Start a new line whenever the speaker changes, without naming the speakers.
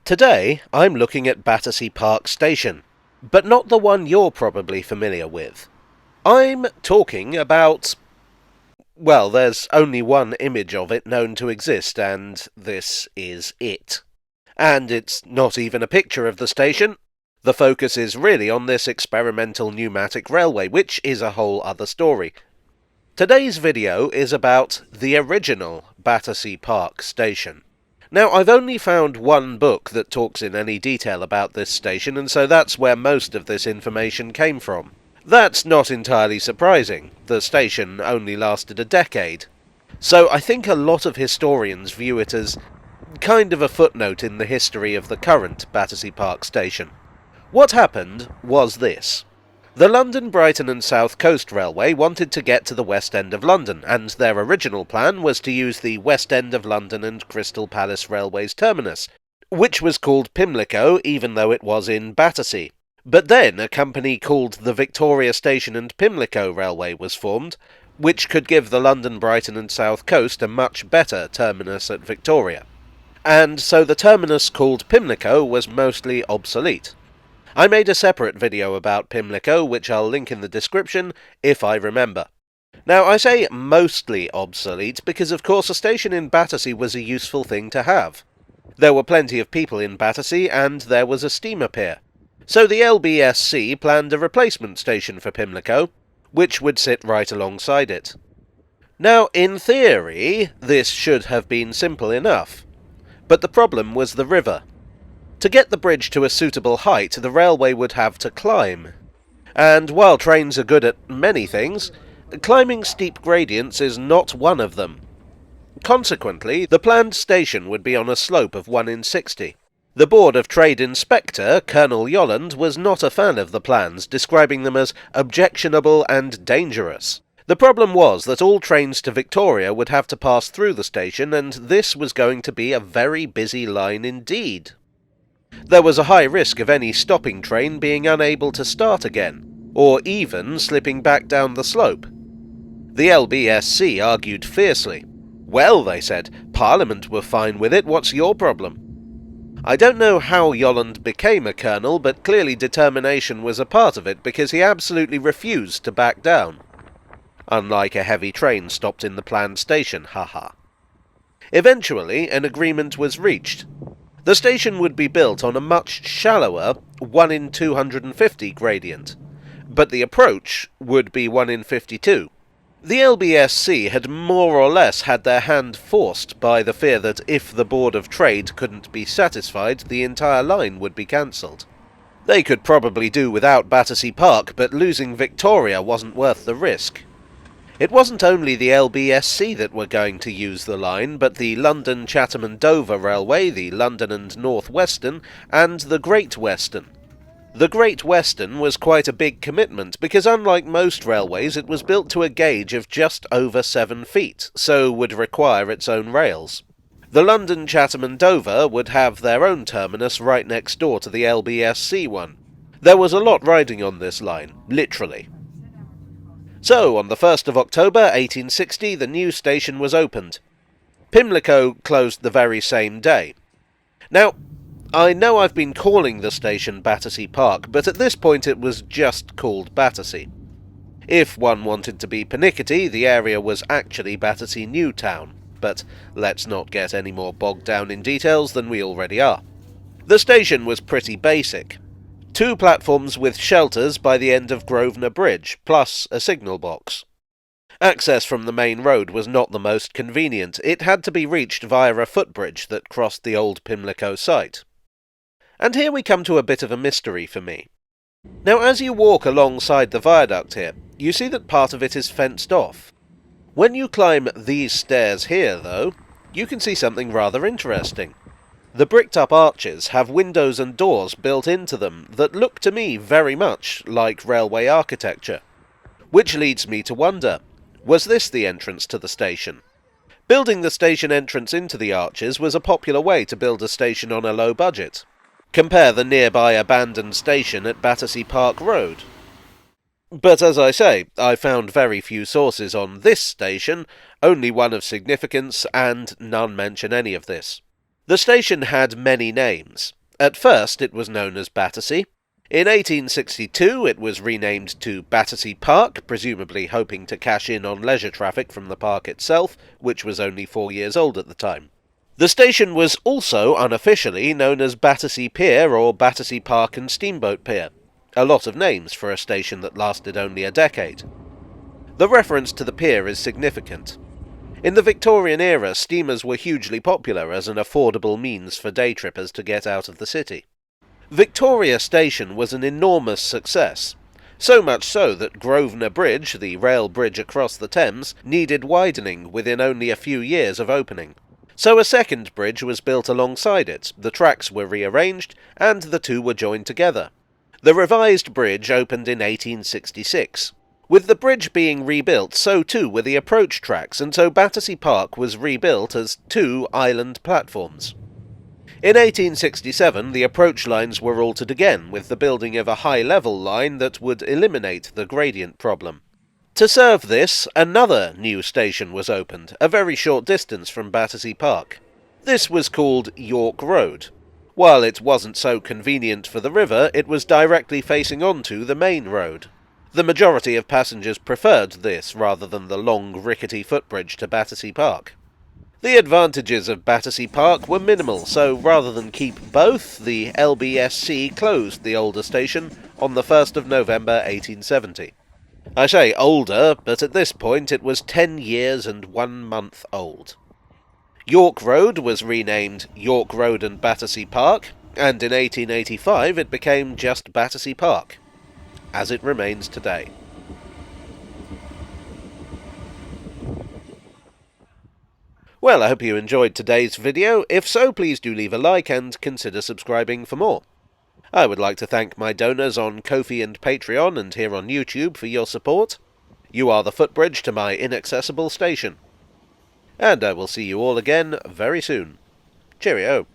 Today, I'm looking at Battersea Park Station, but not the one you're probably familiar with. I'm talking about... well, there's only one image of it known to exist, and this is it. And it's not even a picture of the station. The focus is really on this experimental pneumatic railway, which is a whole other story. Today's video is about the original Battersea Park Station. Now, I've only found one book that talks in any detail about this station, and so that's where most of this information came from. That's not entirely surprising. The station only lasted a decade. So I think a lot of historians view it as kind of a footnote in the history of the current Battersea Park Station. What happened was this. The London, Brighton and South Coast Railway wanted to get to the West End of London, and their original plan was to use the West End of London and Crystal Palace Railway's terminus, which was called Pimlico even though it was in Battersea. But then a company called the Victoria Station and Pimlico Railway was formed, which could give the London, Brighton and South Coast a much better terminus at Victoria. And so the terminus called Pimlico was mostly obsolete. I made a separate video about Pimlico, which I'll link in the description, if I remember. Now, I say mostly obsolete because, of course, a station in Battersea was a useful thing to have. There were plenty of people in Battersea, and there was a steamer pier. So the LBSC planned a replacement station for Pimlico, which would sit right alongside it. Now, in theory, this should have been simple enough. But the problem was the river. To get the bridge to a suitable height, the railway would have to climb. And while trains are good at many things, climbing steep gradients is not one of them. Consequently, the planned station would be on a slope of 1 in 60. The Board of Trade Inspector, Colonel Yolland, was not a fan of the plans, describing them as objectionable and dangerous. The problem was that all trains to Victoria would have to pass through the station, and this was going to be a very busy line indeed. There was a high risk of any stopping train being unable to start again, or even slipping back down the slope. The LBSC argued fiercely. Well, they said, Parliament were fine with it, what's your problem? I don't know how Yolland became a colonel, but clearly determination was a part of it because he absolutely refused to back down. Unlike a heavy train stopped in the planned station, haha. Eventually, an agreement was reached. The station would be built on a much shallower 1 in 250 gradient, but the approach would be 1 in 52. The LBSC had more or less had their hand forced by the fear that if the Board of Trade couldn't be satisfied, the entire line would be cancelled. They could probably do without Battersea Park, but losing Victoria wasn't worth the risk. It wasn't only the LBSC that were going to use the line, but the London, Chatham and Dover Railway, the London and North Western, and the Great Western. The Great Western was quite a big commitment, because unlike most railways, it was built to a gauge of just over 7 feet, so would require its own rails. The London, Chatham and Dover would have their own terminus right next door to the LBSC one. There was a lot riding on this line, literally. So, on the 1st of October 1860, the new station was opened. Pimlico closed the very same day. Now, I know I've been calling the station Battersea Park, but at this point it was just called Battersea. If one wanted to be pernickety, the area was actually Battersea New Town, but let's not get any more bogged down in details than we already are. The station was pretty basic. 2 platforms with shelters by the end of Grosvenor Bridge, plus a signal box. Access from the main road was not the most convenient. It had to be reached via a footbridge that crossed the old Pimlico site. And here we come to a bit of a mystery for me. Now, as you walk alongside the viaduct here, you see that part of it is fenced off. When you climb these stairs here, though, you can see something rather interesting. The bricked-up arches have windows and doors built into them that look to me very much like railway architecture. Which leads me to wonder, was this the entrance to the station? Building the station entrance into the arches was a popular way to build a station on a low budget. Compare the nearby abandoned station at Battersea Park Road. But as I say, I found very few sources on this station, only one of significance, and none mention any of this. The station had many names. At first it was known as Battersea. In 1862 it was renamed to Battersea Park, presumably hoping to cash in on leisure traffic from the park itself, which was only 4 years old at the time. The station was also unofficially known as Battersea Pier or Battersea Park and Steamboat Pier. A lot of names for a station that lasted only a decade. The reference to the pier is significant. In the Victorian era, steamers were hugely popular as an affordable means for day trippers to get out of the city. Victoria Station was an enormous success, so much so that Grosvenor Bridge, the rail bridge across the Thames, needed widening within only a few years of opening. So a second bridge was built alongside it, the tracks were rearranged, and the two were joined together. The revised bridge opened in 1866. With the bridge being rebuilt, so too were the approach tracks, and so Battersea Park was rebuilt as 2 island platforms. In 1867, the approach lines were altered again, with the building of a high-level line that would eliminate the gradient problem. To serve this, another new station was opened, a very short distance from Battersea Park. This was called York Road. While it wasn't so convenient for the river, it was directly facing onto the main road. The majority of passengers preferred this rather than the long, rickety footbridge to Battersea Park. The advantages of Battersea Park were minimal, so rather than keep both, the LBSC closed the older station on the 1st of November 1870. I say older, but at this point it was 10 years and 1 month old. York Road was renamed York Road and Battersea Park, and in 1885 it became just Battersea Park, as it remains today. Well, I hope you enjoyed today's video. If so, please do leave a like and consider subscribing for more. I would like to thank my donors on Ko-fi and Patreon and here on YouTube for your support. You are the footbridge to my inaccessible station. And I will see you all again very soon. Cheerio.